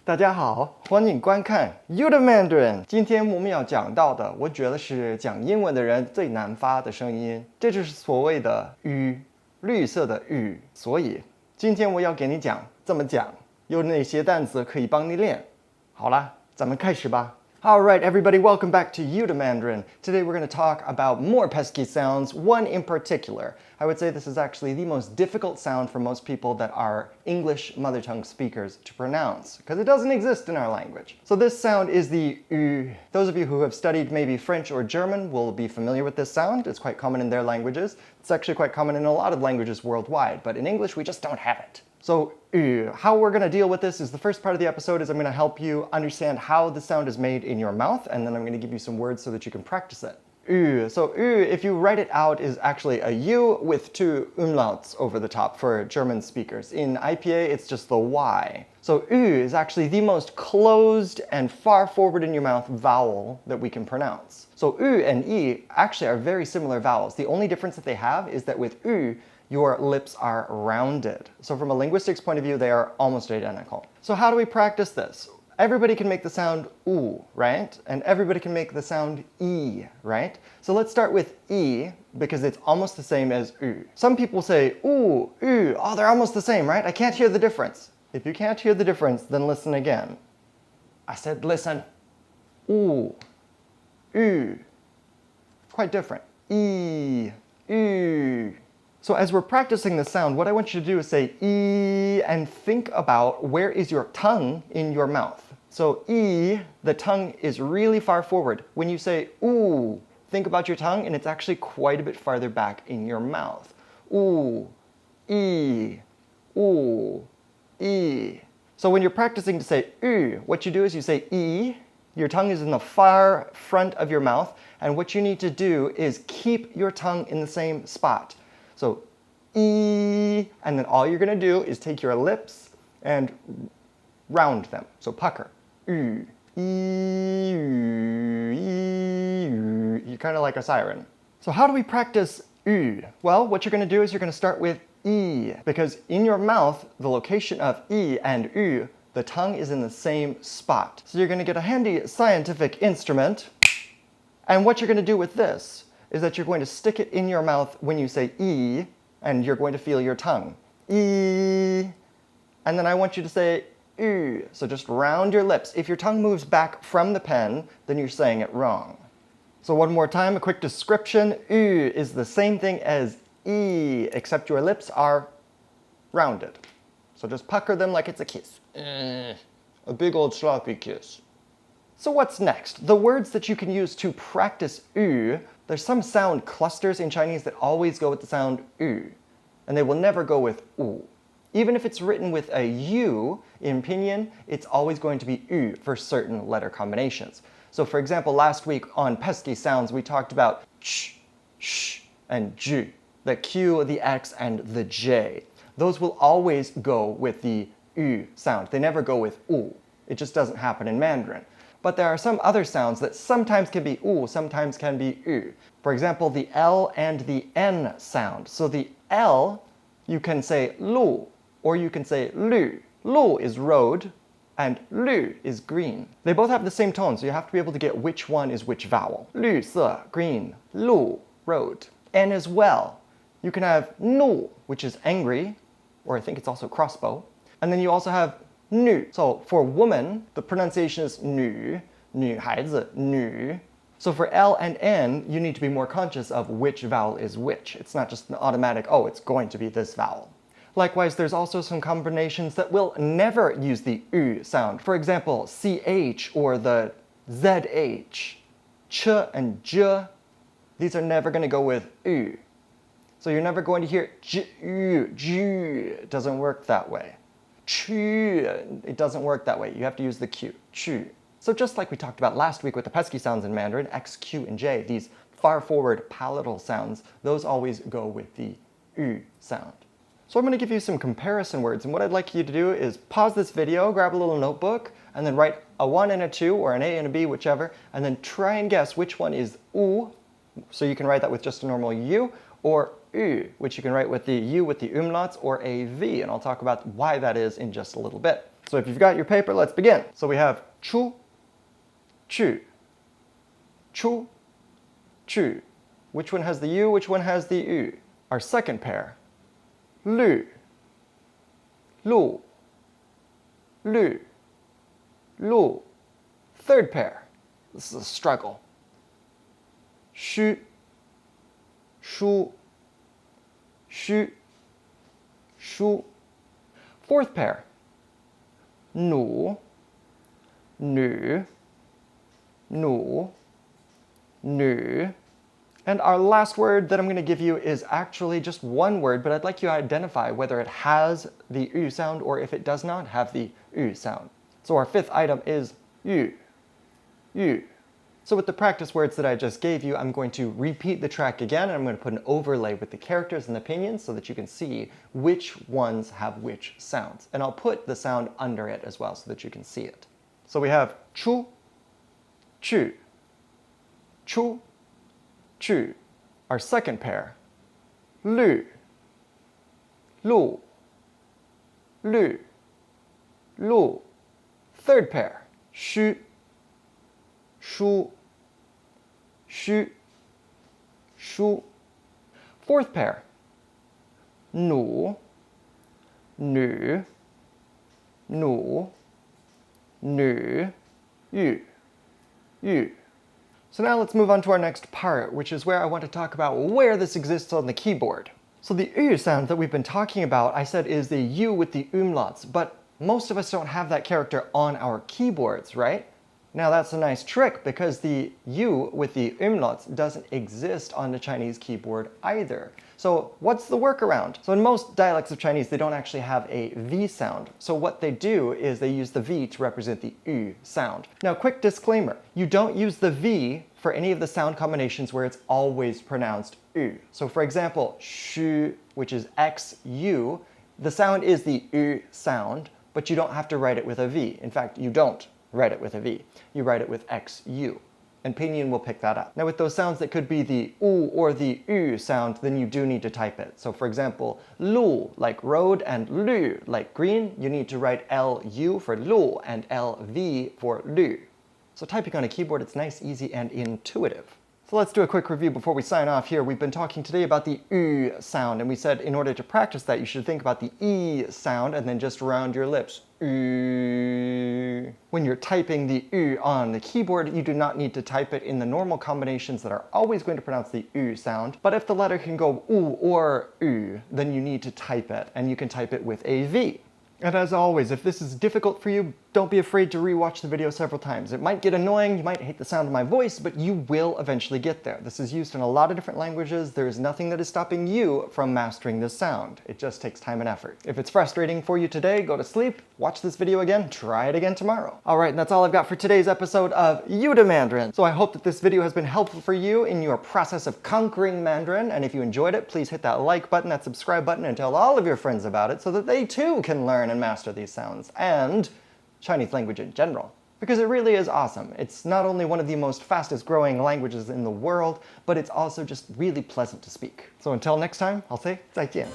大家好，欢迎观看 You the Mandarin。今天我们要讲到的，我觉得是讲英文的人最难发的声音，这就是所谓的“语”，绿色的“语”。所以今天我要给你讲怎么讲，有哪些单词可以帮你练。好啦，咱们开始吧。All right, everybody, welcome back to You the Mandarin. Today we're going to talk about more pesky sounds, one in particular. I would say this is actually the most difficult sound for most people that are English mother tongue speakers to pronounce, because it doesn't exist in our language. So this sound is the U. Those of you who have studied maybe French or German will be familiar with this sound. It's quite common in their languages. It's actually quite common in a lot of languages worldwide, but in English we just don't have it. So, how we're going to deal with this is the first part of the episode is I'm going to help you understand how the sound is made in your mouth, and then I'm going to give you some words so that you can practice it. So, if you write it out, is actually a U with two umlauts over the top for German speakers. In IPA, it's just the Y. So, is actually the most closed and far forward in your mouth vowel that we can pronounce. So, and I actually are very similar vowels. The only difference that they have is that with your lips are rounded. So from a linguistics point of view, they are almost identical. So how do we practice this? Everybody can make the sound oo, right? And everybody can make the sound e, right? So let's start with e, because it's almost the same as u. Some people say ooh, oh, they're almost the same, right? I can't hear the difference. If you can't hear the difference, then listen again. I said listen. Ooh, quite different. E, u. So as we're practicing the sound, what I want you to do is say E and think about where is your tongue in your mouth. So E, the tongue is really far forward. When you say ooh, think about your tongue and it's actually quite a bit farther back in your mouth. Ooh, E, ooh, E. So when you're practicing to say what you do is you say E, your tongue is in the far front of your mouth, and what you need to do is keep your tongue in the same spot. So, E, and then all you're going to do is take your lips and round them. So, pucker. U, E, U, E, U. You're kind of like a siren. So, how do we practice U? Well, what you're going to do is you're going to start with E, because in your mouth, the location of E and U, the tongue is in the same spot. So, you're going to get a handy scientific instrument, and what you're going to do with this is that you're going to stick it in your mouth when you say E, and you're going to feel your tongue. E, and then I want you to say U. So just round your lips. If your tongue moves back from the pen, then you're saying it wrong. So one more time, a quick description. U is the same thing as E, except your lips are rounded. So just pucker them like it's a kiss. A big old sloppy kiss. So what's next? The words that you can use to practice U. There's some sound clusters in Chinese that always go with the sound U, and they will never go with U. Even if it's written with a U in Pinyin, it's always going to be U for certain letter combinations. So for example, last week on pesky sounds, we talked about ch, sh, and j, the Q, the X, and the J. Those will always go with the U sound. They never go with U. It just doesn't happen in Mandarin. But there are some other sounds that sometimes can be U, sometimes can be U. For example, the L and the N sound. So the L, you can say lu, or you can say lu. Lu is road, and lu is green. They both have the same tone, so you have to be able to get which one is which vowel. 绿色, green. Lu, road. N as well. You can have nu, which is angry, or I think it's also crossbow. And then you also have nu. So for woman, the pronunciation is nu, 女孩子, nu. So for L and N, you need to be more conscious of which vowel is which. It's not just an automatic, oh, it's going to be this vowel. Likewise, there's also some combinations that will never use the U sound. For example, CH or the ZH. Ch and J, these are never going to go with U. So you're never going to hear J, U, J. It doesn't work that way. Ch, it doesn't work that way. You have to use the Q. Ch. So just like we talked about last week with the pesky sounds in Mandarin, X, Q, and J, these far forward palatal sounds, those always go with the U sound. So I'm going to give you some comparison words, and what I'd like you to do is pause this video, grab a little notebook, and then write a 1 and a 2, or an A and a B, whichever, and then try and guess which one is U, so you can write that with just a normal U, or U, which you can write with the U with the umlauts, or a V, and I'll talk about why that is in just a little bit. So if you've got your paper, let's begin. So we have 出, 去, 出, 去. Which one has the U? Which one has the U? Our second pair. 绿, 路, 绿, 路. Third pair. This is a struggle. 虚, 书, 虚, 书. Fourth pair. 奴, 女, 奴, 女. And our last word that I'm going to give you is actually just one word, but I'd like you to identify whether it has the U sound or if it does not have the U sound. So our fifth item is yu, yu. So with the practice words that I just gave you, I'm going to repeat the track again, and I'm going to put an overlay with the characters and the pinions so that you can see which ones have which sounds. And I'll put the sound under it as well so that you can see it. So we have 出, 去, 出, 去. Our second pair. 绿, 路, 绿, 路. Third pair. 虚, 书, 虚, 书. Fourth pair. 奴, 女, 奴, 女, 玉, 玉. So now let's move on to our next part, which is where I want to talk about where this exists on the keyboard. So the U sound that we've been talking about, I said is the U with the umlauts, but most of us don't have that character on our keyboards, right? Now that's a nice trick because the U with the umlauts doesn't exist on the Chinese keyboard either. So what's the workaround? So in most dialects of Chinese, they don't actually have a V sound. So what they do is they use the V to represent the U sound. Now quick disclaimer, you don't use the V for any of the sound combinations where it's always pronounced U. So for example, shu, which is XU, the sound is the U sound, but you don't have to write it with a V. In fact, you don't write it with a V. You write it with XU. And Pinyin will pick that up. Now with those sounds that could be the U or the U sound, then you do need to type it. So for example, lu like road and lü like green, you need to write LU for lu and LV for lü. So typing on a keyboard, it's nice, easy, and intuitive. So let's do a quick review before we sign off here. We've been talking today about the U sound, and we said in order to practice that, you should think about the E sound and then just round your lips. U. When you're typing the U on the keyboard, you do not need to type it in the normal combinations that are always going to pronounce the U sound. But if the letter can go U or U, then you need to type it, and you can type it with a V. And as always, if this is difficult for you, don't be afraid to rewatch the video several times. It might get annoying, you might hate the sound of my voice, but you will eventually get there. This is used in a lot of different languages. There is nothing that is stopping you from mastering this sound. It just takes time and effort. If it's frustrating for you today, go to sleep, watch this video again, try it again tomorrow. Alright, and that's all I've got for today's episode of Yuda Mandarin. So I hope that this video has been helpful for you in your process of conquering Mandarin, and if you enjoyed it, please hit that like button, that subscribe button, and tell all of your friends about it so that they too can learn and master these sounds, and Chinese language in general. Because it really is awesome. It's not only one of the most fastest growing languages in the world, but it's also just really pleasant to speak. So until next time, I'll say 再见.